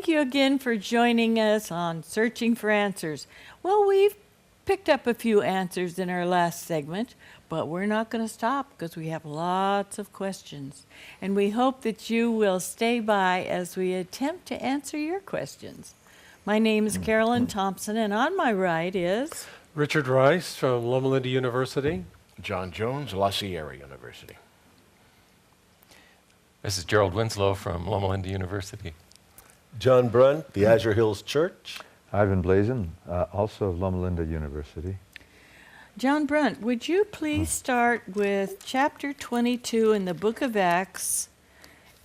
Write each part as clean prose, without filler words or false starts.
thank you again for joining us on Searching for Answers. Well, we've picked up a few answers in our last segment, but we're not going to stop because we have lots of questions. And we hope that you will stay by as we attempt to answer your questions. My name is Carolyn Thompson, and on my right is Richard Rice from Loma Linda University. John Jones, La Sierra University. This is Gerald Winslow from Loma Linda University. John Brunt, the Azure Hills Church. Ivan Blazin, also of Loma Linda University. John Brunt. Would you please start with chapter 22 in the book of Acts,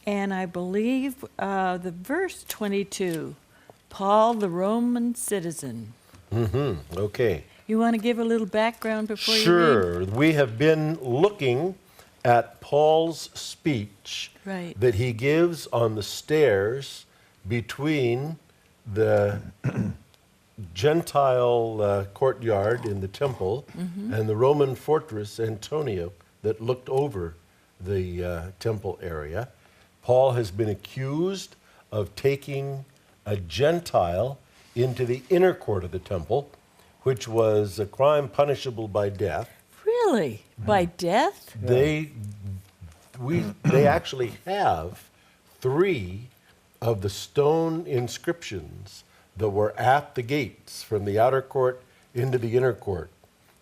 and I believe the verse 22, Paul, the Roman citizen. Okay. You want to give a little background before you read? Sure. We have been looking at Paul's speech that he gives on the stairs between the Gentile courtyard in the temple and the Roman fortress Antonia that looked over the temple area. Paul has been accused of taking a Gentile into the inner court of the temple, which was a crime punishable by death. Really? By death? They actually have 3 of the stone inscriptions that were at the gates from the outer court into the inner court,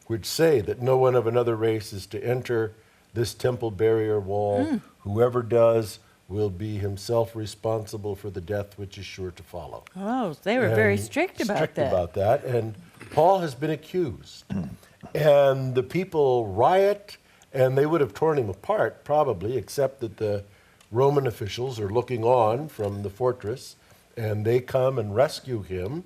which say that no one of another race is to enter this temple barrier wall. Whoever does will be himself responsible for the death which is sure to follow. Oh, they were very strict about that. And Paul has been accused. And the people riot, and they would have torn him apart probably, except that the Roman officials are looking on from the fortress, and they come and rescue him,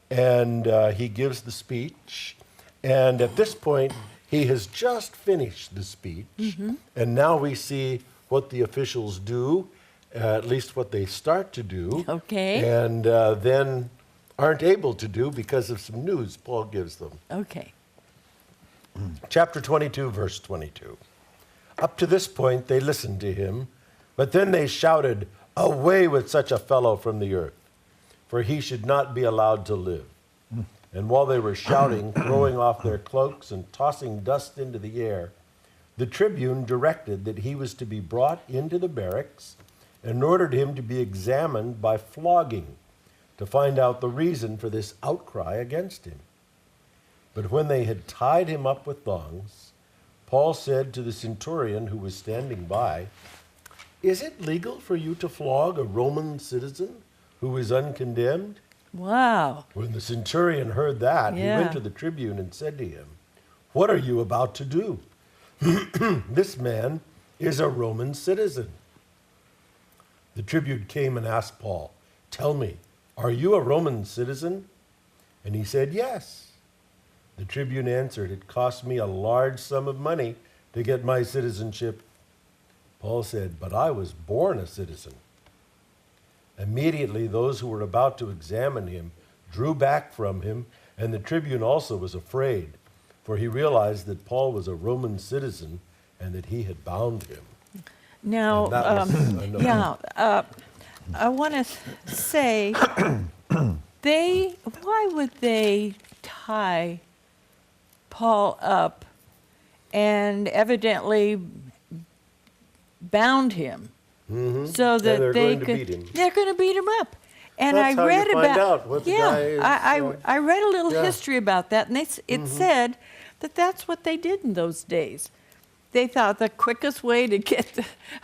and he gives the speech. And at this point, he has just finished the speech, and now we see what the officials do, at least what they start to do, and then aren't able to do because of some news Paul gives them. Okay. Chapter 22, verse 22. Up to this point, they listened to him, but then they shouted, "Away with such a fellow from the earth, for he should not be allowed to live." And while they were shouting, throwing off their cloaks and tossing dust into the air, the tribune directed that he was to be brought into the barracks and ordered him to be examined by flogging to find out the reason for this outcry against him. But when they had tied him up with thongs, Paul said to the centurion who was standing by, "Is it legal for you to flog a Roman citizen who is uncondemned?" Wow. When the centurion heard that, he went to the tribune and said to him, "What are you about to do? This man is a Roman citizen." The tribune came and asked Paul, "Tell me, are you a Roman citizen?" And he said, "Yes." The tribune answered, "It cost me a large sum of money to get my citizenship." Paul said, "But I was born a citizen." Immediately those who were about to examine him drew back from him, and the tribune also was afraid, for he realized that Paul was a Roman citizen and that he had bound him. Now, I want to say, why would they tie Paul up and evidently bound him so that they could? They're going to beat him up. And That's I read how you find about out what the guy is, I read a little history about that, and it said that that's what they did in those days. They thought the quickest way to get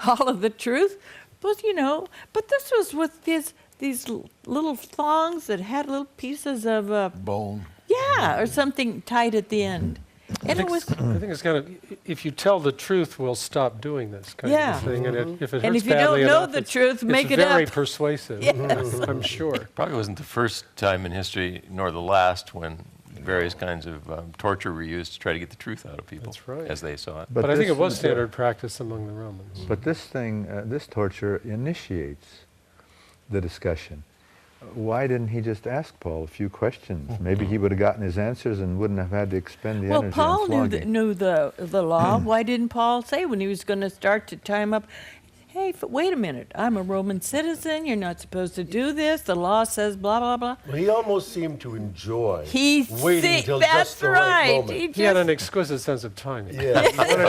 all of the truth was, but this was with these little thongs that had little pieces of bone. Yeah, or something tight at the end. And I think it's kind of, if you tell the truth, we'll stop doing this kind of thing. And if it hurts if you badly don't know enough, the truth, make it It's very up. persuasive, I'm sure. Probably wasn't the first time in history, nor the last, when various kinds of torture were used to try to get the truth out of people. That's right. As they saw it. But I think it was standard practice among the Romans. But this torture initiates the discussion. Why didn't he just ask Paul a few questions? Maybe he would have gotten his answers and wouldn't have had to expend the energy on Paul flogging. knew the law. Why didn't Paul say when he was going to start to tie him up, hey, wait a minute, I'm a Roman citizen, you're not supposed to do this, the law says blah, blah, blah. Well, he almost seemed to enjoy He waiting until that's just the right right. moment. He had an exquisite sense of timing. Yeah.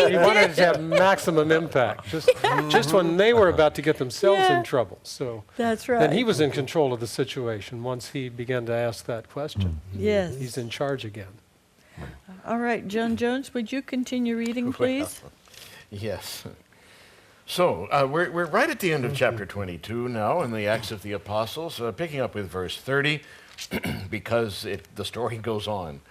He wanted to have maximum impact, just when they were about to get themselves Yeah. in trouble. So That's right. then he was in control of the situation once he began to ask that question. Yes. He's in charge again. All right, John Jones, would you continue reading, please? Yes. So we're right at the end of chapter 22 now in the Acts of the Apostles, picking up with verse 30, because the story goes on.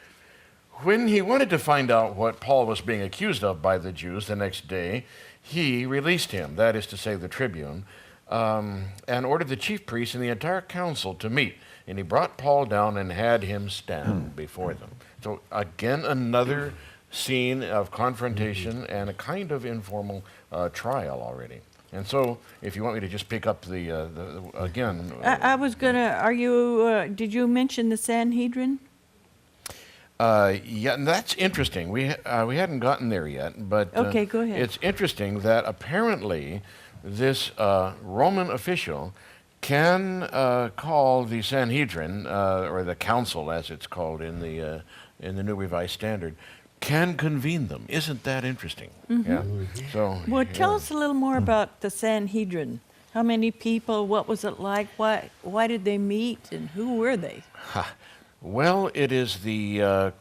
When he wanted to find out what Paul was being accused of by the Jews the next day, he released him, that is to say the tribune, and ordered the chief priests and the entire council to meet. And he brought Paul down and had him stand before them. So again, another scene of confrontation and a kind of informal trial already. And so, if you want me to just pick up the again. I was gonna, did you mention the Sanhedrin? Yeah, and that's interesting. We hadn't gotten there yet, but Okay, go ahead. It's interesting that apparently this Roman official can call the Sanhedrin, or the council as it's called in the New Revised Standard, can convene them. Isn't that interesting? Yeah. So. Well, tell yeah. us a little more about the Sanhedrin. How many people? What was it like? Why did they meet? And who were they? Well, it is the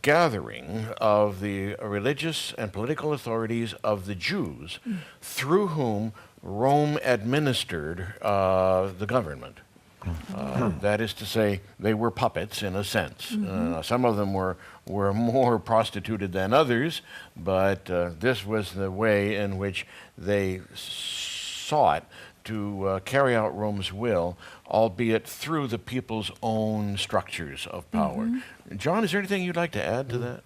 gathering of the religious and political authorities of the Jews through whom Rome administered the government. That is to say, they were puppets in a sense. Some of them were more prostituted than others, but this was the way in which they sought to carry out Rome's will, albeit through the people's own structures of power. John, is there anything you'd like to add to that?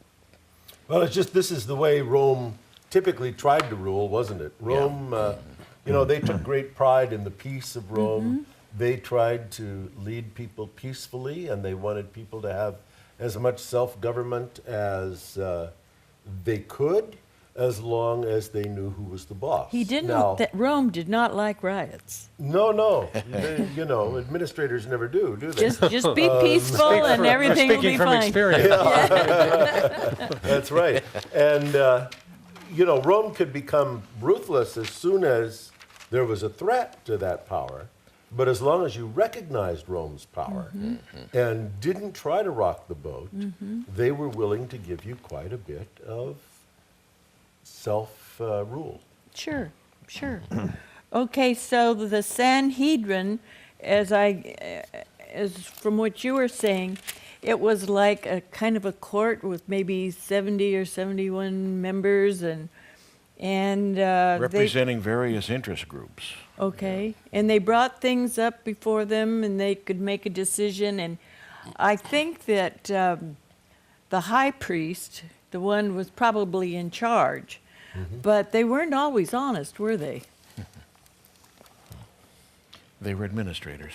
Well, it's just this is the way Rome typically tried to rule, wasn't it? Rome, they took great pride in the peace of Rome. They tried to lead people peacefully, and they wanted people to have as much self-government as they could, as long as they knew who was the boss. He didn't. Now, Rome did not like riots. no. Administrators never do they? Just be peaceful, and everything will be Speaking from fine. experience. That's right. And, Rome could become ruthless as soon as there was a threat to that power. But as long as you recognized Rome's power and didn't try to rock the boat, they were willing to give you quite a bit of self-rule. Sure. Okay, so the Sanhedrin, as from what you were saying, it was like a kind of a court with maybe 70 or 71 members, and Representing various interest groups. Okay, and they brought things up before them, and they could make a decision. And I think that the high priest, the one was probably in charge, but they weren't always honest, were they? They were administrators.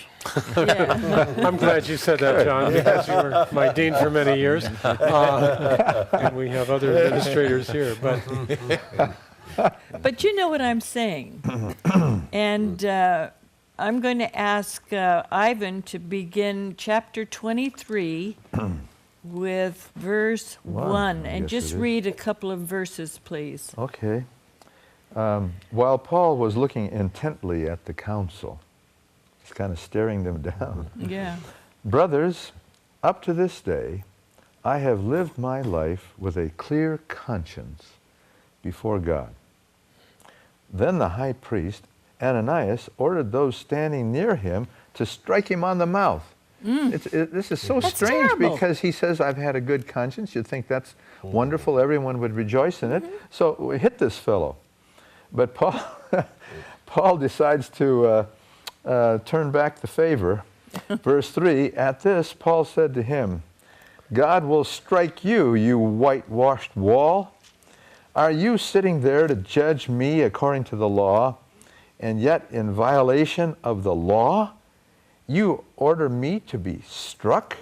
Yeah. I'm glad you said that, John, because you were my dean for many years. And we have other administrators here. But you know what I'm saying. And I'm going to ask Ivan to begin chapter 23 with verse 1. I And guess just it is. read a couple of verses, please. Okay. While Paul was looking intently at the council, he's kind of staring them down. Yeah. Brothers, up to this day, I have lived my life with a clear conscience before God. Then the high priest, Ananias, ordered those standing near him to strike him on the mouth. This is so That's strange terrible. because he says, I've had a good conscience. You'd think that's wonderful. Everyone would rejoice in it. So we hit this fellow. But Paul decides to turn back the favor. Verse 3, at this, Paul said to him, God will strike you, you whitewashed wall. Are you sitting there to judge me according to the law, and yet in violation of the law, you order me to be struck?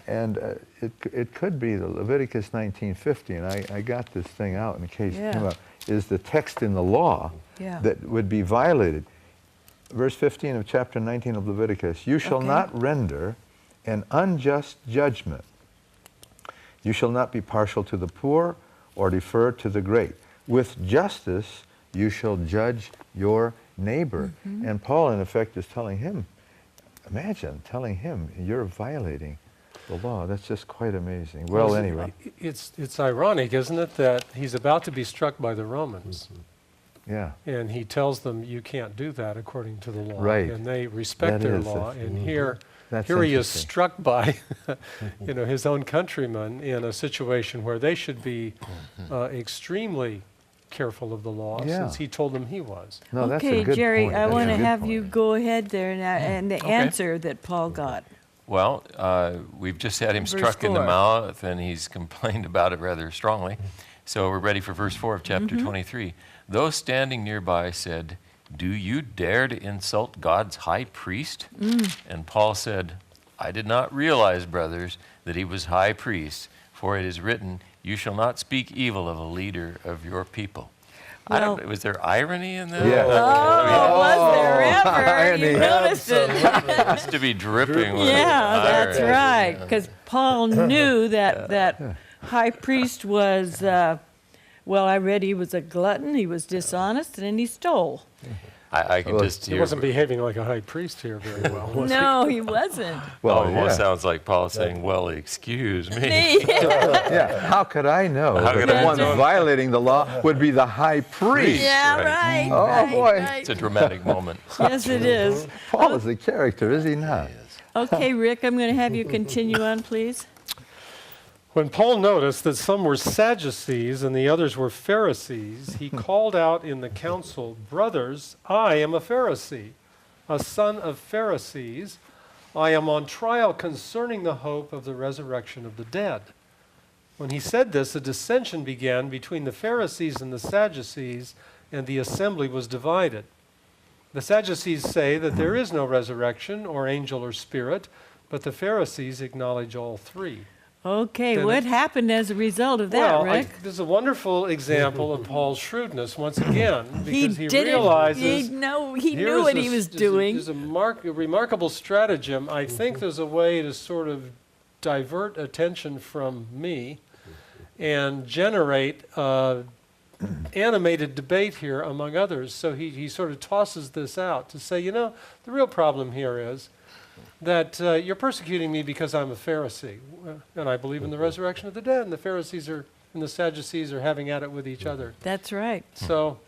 And it could be the Leviticus 19:50, and I got this thing out in case it came up. is the text in the law Yeah. that would be violated. Verse 15 of chapter 19 of Leviticus, you shall Okay. not render an unjust judgment. You shall not be partial to the poor or defer to the great. With justice you shall judge your neighbor. And Paul, in effect, is telling him, imagine telling him, you're violating the law. That's just quite amazing. Well, anyway. It's ironic, isn't it, that he's about to be struck by the Romans, Yeah. and he tells them you can't do that according to the law. Right. And they respect That their is law. it. And here That's he is interesting. struck by his own countrymen in a situation where they should be extremely careful of the law, Yeah. since he told them he was. No, that's a Okay, good Jerry, point. I That's a want to good have point. you go ahead there now and the answer that Paul got. Well, we've just had him Verse struck in the 4. mouth, and he's complained about it rather strongly. So we're ready for verse 4 of chapter 23. Those standing nearby said, do you dare to insult God's high priest? And Paul said, I did not realize, brothers, that he was high priest, for it is written, you shall not speak evil of a leader of your people. I Well- don't, was there irony in that? Yeah. Oh, was there ever? You irony. noticed it. Has to be dripping with Yeah, that's irony. right. Because Paul knew that high priest was, well, I read he was a glutton, he was dishonest, and then he stole. I can Well, just He hear. wasn't behaving like a high priest here very well, was he? No, he wasn't. Well, Almost yeah. sounds like Paul saying, well, excuse me. Yeah, how could I know How that could the I one know? violating the law would be the high priest? Yeah, Right. right. Oh, right, boy. right. It's a dramatic moment. Yes, it is. Paul is a character, is he not? Okay, Rick, I'm going to have you continue on, please. When Paul noticed that some were Sadducees and the others were Pharisees, he called out in the council, brothers, I am a Pharisee, a son of Pharisees. I am on trial concerning the hope of the resurrection of the dead. When he said this, a dissension began between the Pharisees and the Sadducees, and the assembly was divided. The Sadducees say that there is no resurrection or angel or spirit, but the Pharisees acknowledge all three. Okay, Then what it- happened as a result of that, Well, Rick? this is a wonderful example of Paul's shrewdness once again, because he didn't. realizes He here knew is what a he was s- is a- doing. is a remarkable stratagem. I think there's a way to sort of divert attention from me and generate animated debate here among others. So he sort of tosses this out to say, the real problem here is that you're persecuting me because I'm a Pharisee, and I believe in the resurrection of the dead, and the Pharisees and the Sadducees are having at it with each other. That's right. So,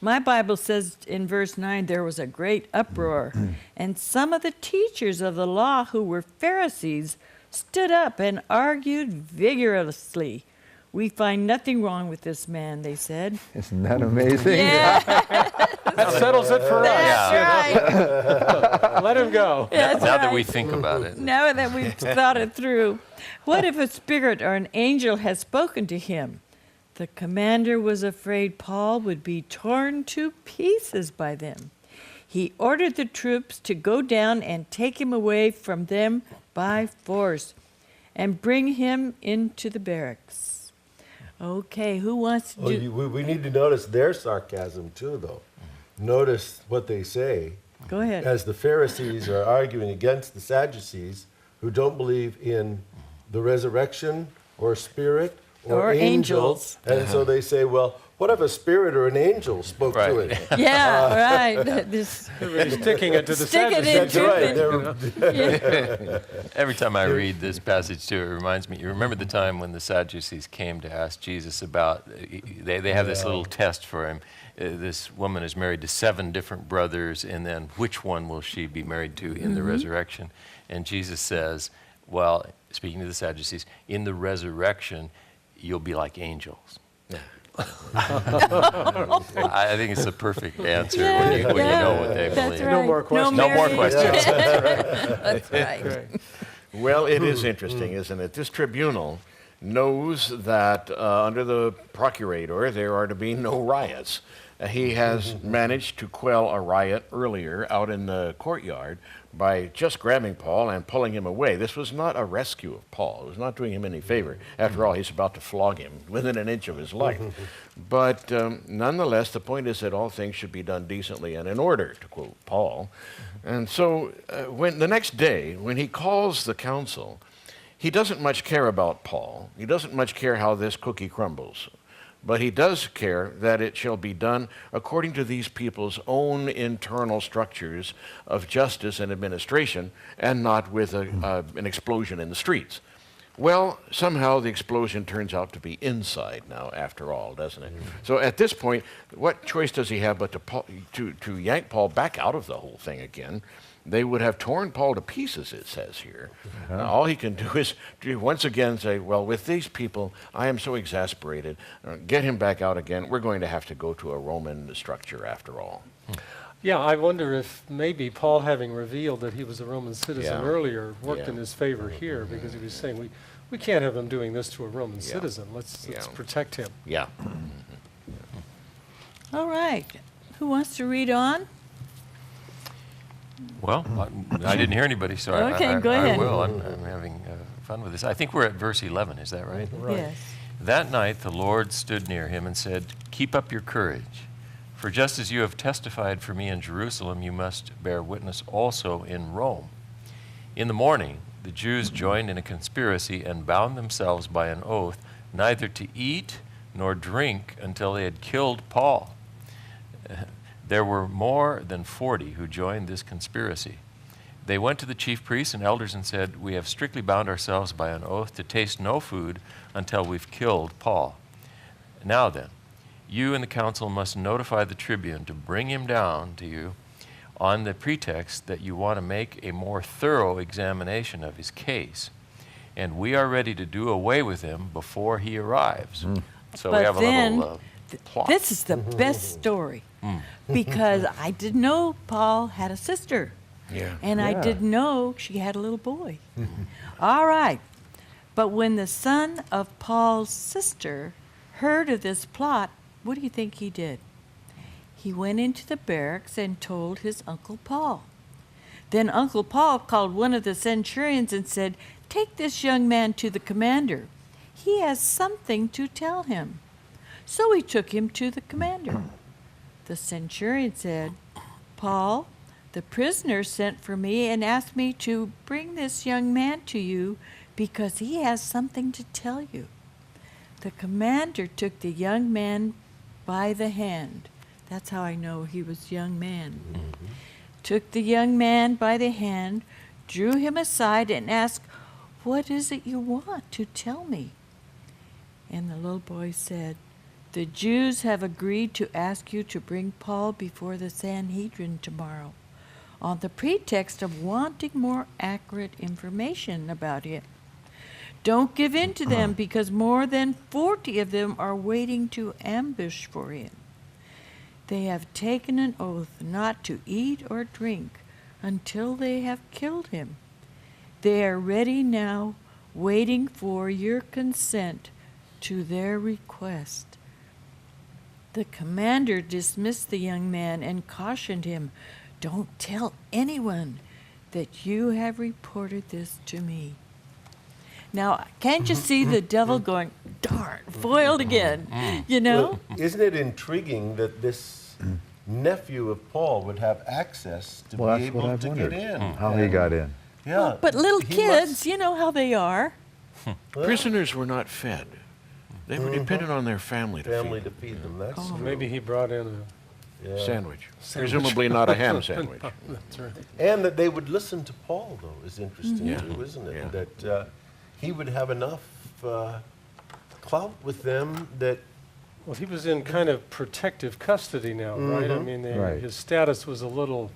My Bible says in verse 9 there was a great uproar, and some of the teachers of the law who were Pharisees stood up and argued vigorously. We find nothing wrong with this man, they said. Isn't that amazing? Yeah, that settles it for us. that's right. Let him go. That's Now that right. we think about it. Now that we've thought it through, what if a spirit or an angel has spoken to him? The commander was afraid Paul would be torn to pieces by them. He ordered the troops to go down and take him away from them by force and bring him into the barracks. Okay, who wants to do? We need to notice their sarcasm too, though. Notice what they say Go ahead. as the Pharisees are arguing against the Sadducees who don't believe in the resurrection or spirit Or angels. And so they say, well, what if a spirit or an angel spoke to Right. it? Yeah, right. This, Everybody's sticking it to the Stick it Sadducees. in. That's right. Every time I read this passage too, it reminds me, you remember the time when the Sadducees came to ask Jesus about, they have this little test for him. This woman is married to 7 different brothers, and then which one will she be married to in the resurrection? And Jesus says, well, speaking to the Sadducees, in the resurrection, you'll be like angels. I think it's the perfect answer when you know what they that's believe. right. No more questions. No more marriage. questions. That's right. Right. Well, it is interesting, isn't it? This tribunal knows that under the procurator there are to be no riots. He has managed to quell a riot earlier out in the courtyard by just grabbing Paul and pulling him away. This was not a rescue of Paul. It was not doing him any favor. After all, he's about to flog him within an inch of his life. But nonetheless, the point is that all things should be done decently and in order, to quote Paul. And so when the next day, when he calls the council, he doesn't much care about Paul. He doesn't much care how this cookie crumbles. But he does care that it shall be done according to these people's own internal structures of justice and administration, and not with an explosion in the streets. Well, somehow the explosion turns out to be inside now, after all, doesn't it? So at this point, what choice does he have but to yank Paul back out of the whole thing again? They would have torn Paul to pieces, it says here. All he can do is to once again say, well, with these people, I am so exasperated. Get him back out again. We're going to have to go to a Roman structure after all. Yeah, I wonder if maybe Paul, having revealed that he was a Roman citizen Yeah. earlier, worked Yeah. in his favor here, because he was saying, we can't have him doing this to a Roman Yeah. citizen. Let's Yeah. protect him. Yeah. All right. Who wants to read on? Well, I didn't hear anybody, so Okay, go I ahead. will. I'm having fun with this. I think we're at verse 11, is that right? Yes. That night the Lord stood near him and said, "Keep up your courage, for just as you have testified for me in Jerusalem, you must bear witness also in Rome." In the morning, the Jews joined in a conspiracy and bound themselves by an oath neither to eat nor drink until they had killed Paul. There were more than 40 who joined this conspiracy. They went to the chief priests and elders and said, "We have strictly bound ourselves by an oath to taste no food until we've killed Paul. Now then, you and the council must notify the tribune to bring him down to you on the pretext that you want to make a more thorough examination of his case. And we are ready to do away with him before he arrives." So we But have a then, little plot. This is the best story because I didn't know Paul had a sister. Yeah. And I Yeah. didn't know she had a little boy. All right. But when the son of Paul's sister heard of this plot, what do you think he did? He went into the barracks and told his Uncle Paul. Then Uncle Paul called one of the centurions and said, "Take this young man to the commander. He has something to tell him." So he took him to the commander. The centurion said, "Paul, the prisoner sent for me and asked me to bring this young man to you because he has something to tell you." The commander took the young man by the hand. That's how I know he was a young man. Took the young man by the hand, drew him aside, and asked, "What is it you want to tell me?" And the little boy said, "The Jews have agreed to ask you to bring Paul before the Sanhedrin tomorrow on the pretext of wanting more accurate information about him. Don't give in to them because more than 40 of them are waiting to ambush for him. They have taken an oath not to eat or drink until they have killed him. They are ready now, waiting for your consent to their request." The commander dismissed the young man and cautioned him, "Don't tell anyone that you have reported this to me." Now, can't you see the devil going, "Darn, foiled again," you know? Well, isn't it intriguing that this nephew of Paul would have access to Well, be that's what able I've to wondered. get in? How he got in. Yeah. But little he kids, must- you know how they are. Prisoners were not fed. They were dependent on their family to family feed to feed them. That's Oh. true. Maybe he brought in a. them. Yeah. Sandwich. Presumably not a ham sandwich. That's right. And that they would listen to Paul, though, is interesting Yeah. too, isn't it? Yeah. That he would have enough clout with them that Well, he was in kind of protective custody now, right? I mean, Right. his status was a little,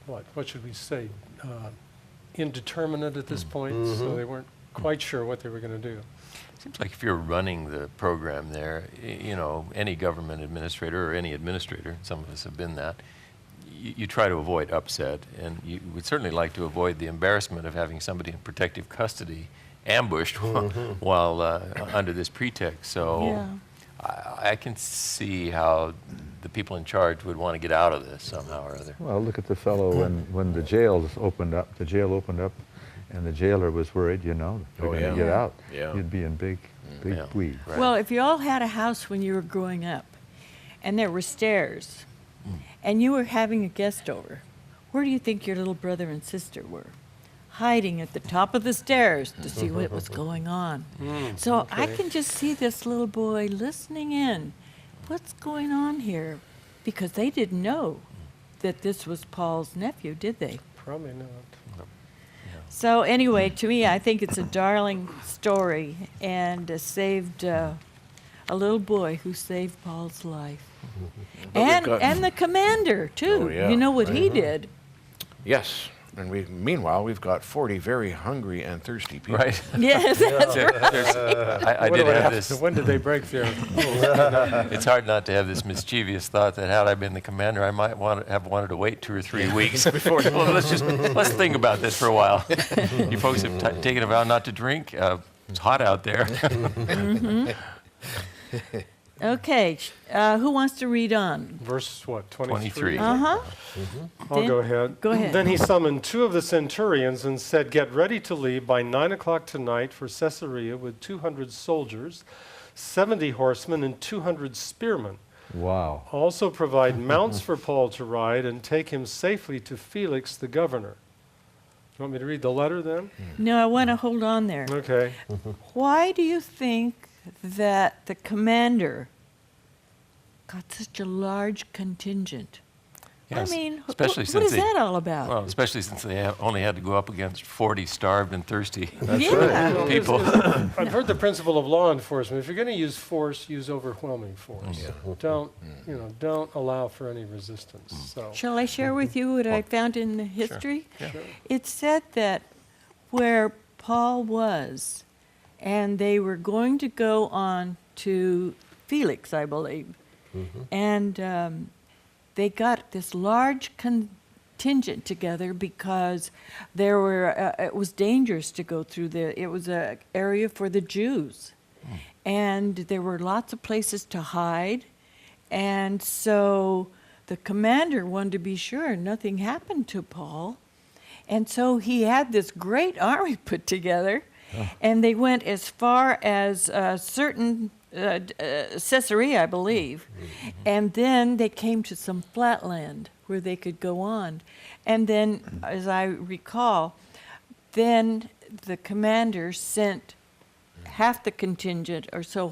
what should we say, indeterminate at this point, so they weren't quite sure what they were going to do. Seems like if you're running the program there, you know, any government administrator or any administrator, some of us have been that, you try to avoid upset, and you would certainly like to avoid the embarrassment of having somebody in protective custody ambushed while under this pretext. So Yeah. I can see how the people in charge would want to get out of this somehow or other. Well, look at the fellow when the jail opened up, and the jailer was worried, you know, they're Oh, going to yeah. get out. Yeah. You'd be in big Yeah. weeds. Right. Well, if you all had a house when you were growing up and there were stairs and you were having a guest over, where do you think your little brother and sister were? Hiding at the top of the stairs to see what was going on. So I can just see this little boy listening in. What's going on here? Because they didn't know that this was Paul's nephew, did they? Probably not. So anyway, to me, I think it's a darling story and saved a little boy who saved Paul's life. But we've got- And the commander, too. Oh, yeah. You know what he did? Yes. And meanwhile, we've got 40 very hungry and thirsty people. Right? Yes, that's right. I What did do I have have this. to- When did they break there? It's hard not to have this mischievous thought that had I been the commander, I might have wanted to wait 2 or 3 weeks before. Well, let's think about this for a while. You folks have taken a vow not to drink. It's hot out there. Okay, who wants to read on? Verse what? 23. Uh-huh. I'll Dan? go ahead. Go ahead. Then he summoned 2 of the centurions and said, "Get ready to leave by 9 o'clock tonight for Caesarea with 200 soldiers, 70 horsemen, and 200 spearmen. Wow. Also provide mounts for Paul to ride and take him safely to Felix the governor." You want me to read the letter then? No, I want to hold on there. Okay. Why do you think that the commander got such a large contingent? Yes, I mean, especially what since is they- that all about? Well, especially since they only had to go up against 40 starved and thirsty Yeah. people. I've heard the principle of law enforcement. If you're going to use force, use overwhelming force. Don't allow for any resistance. So Shall I share with you what I found in the history? Yeah. It said that where Paul was, and they were going to go on to Felix, I believe, and they got this large contingent together because there were. It was dangerous to go through there. It was an area for the Jews, and there were lots of places to hide, and so the commander wanted to be sure nothing happened to Paul. And so he had this great army put together, and they went as far as certain Caesarea, I believe, and then they came to some flat land where they could go on. And then, as I recall, then the commander sent half the contingent or so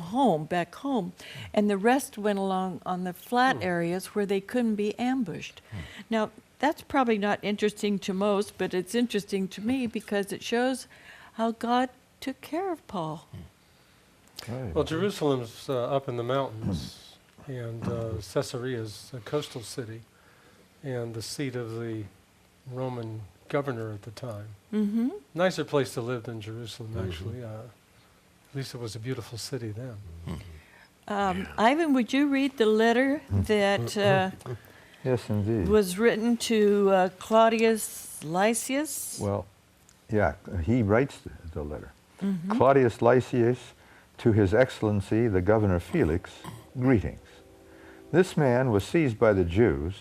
back home, and the rest went along on the flat areas where they couldn't be ambushed. Now, that's probably not interesting to most, but it's interesting to me because it shows how God took care of Paul. Right. well, Jerusalem's up in the mountains, and Caesarea is a coastal city, and the seat of the Roman governor at the time. Mm-hmm. Nicer place to live than Jerusalem, actually. At least it was a beautiful city then. Ivan, would you read the letter that Yes, indeed. was written to Claudius Lysias? Well, yeah, he writes the letter. Claudius Lysias, to His Excellency the Governor Felix, greetings. This man was seized by the Jews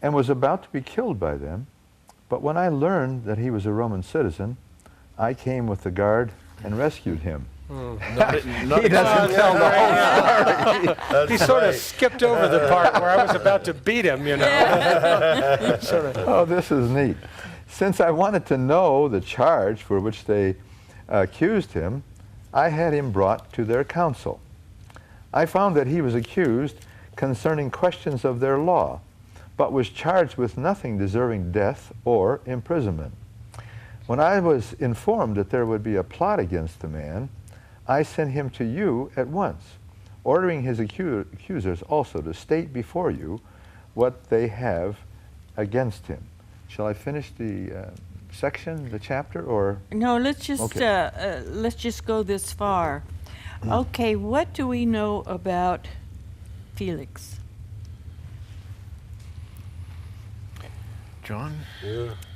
and was about to be killed by them, but when I learned that he was a Roman citizen, I came with the guard and rescued him. Not He doesn't tell the whole story. He sort of skipped over the part where I was about to beat him, you know. Sort of. Oh, this is neat. Since I wanted to know the charge for which they accused him, I had him brought to their council. I found that he was accused concerning questions of their law, but was charged with nothing deserving death or imprisonment. When I was informed that there would be a plot against the man, I sent him to you at once, ordering his accusers also to state before you what they have against him. Shall I finish the section, the chapter, or? No, let's Okay. just go this far. Okay, what do we know about Felix? John?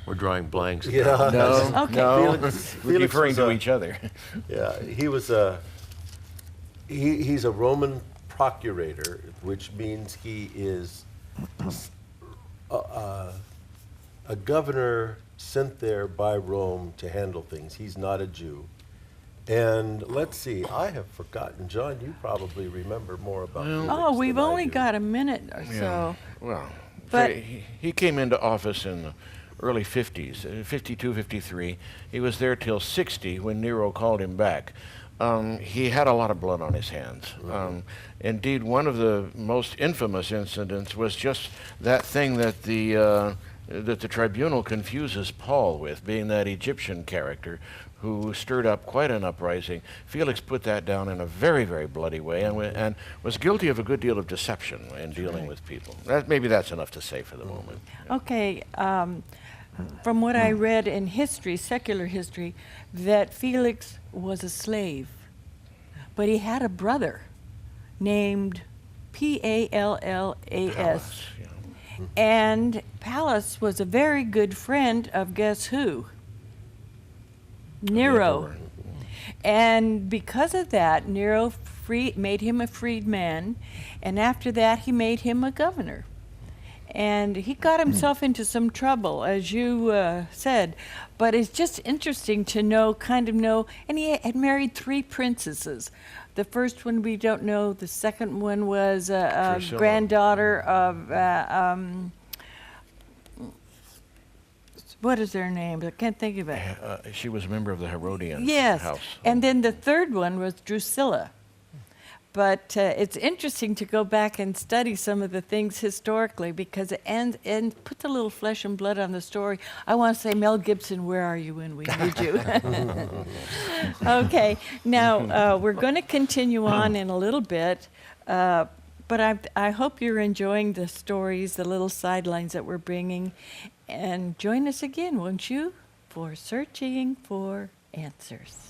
We're drawing blanks. Yeah. No, Okay. no. Felix We're referring was to a- each other. Yeah, he was he's a Roman procurator, which means he is a governor sent there by Rome to handle things. He's not a Jew. And let's see, I have forgotten. John, you probably remember more about Felix Oh, we've than I only do. got a minute or so. Well, But- he came into office in the early 50s, 52, 53. He was there till 60 when Nero called him back. He had a lot of blood on his hands. Indeed, one of the most infamous incidents was just that thing that the tribunal confuses Paul with, being that Egyptian character who stirred up quite an uprising. Felix put that down in a very, very bloody way and was guilty of a good deal of deception in dealing with people. Maybe that's enough to say for the moment. Okay, from what I read in history, secular history, that Felix was a slave, but he had a brother named Pallas. Pallas, yeah. And Pallas was a very good friend of guess who? Nero. Emperor. And because of that, Nero made him a freedman, and after that, he made him a governor. And he got himself into some trouble, as you said. But it's just interesting to know, and he had married 3 princesses. The first one we don't know. The second one was a Drusilla. granddaughter of, what is their name? I can't think of it. She was a member of the Herodian Yes, house. and then the third one was Drusilla. But it's interesting to go back and study some of the things historically because it and put a little flesh and blood on the story. I want to say, Mel Gibson, where are you when we need you? Okay, now we're going to continue on in a little bit, but I hope you're enjoying the stories, the little sidelines that we're bringing. And join us again, won't you, for Searching for Answers.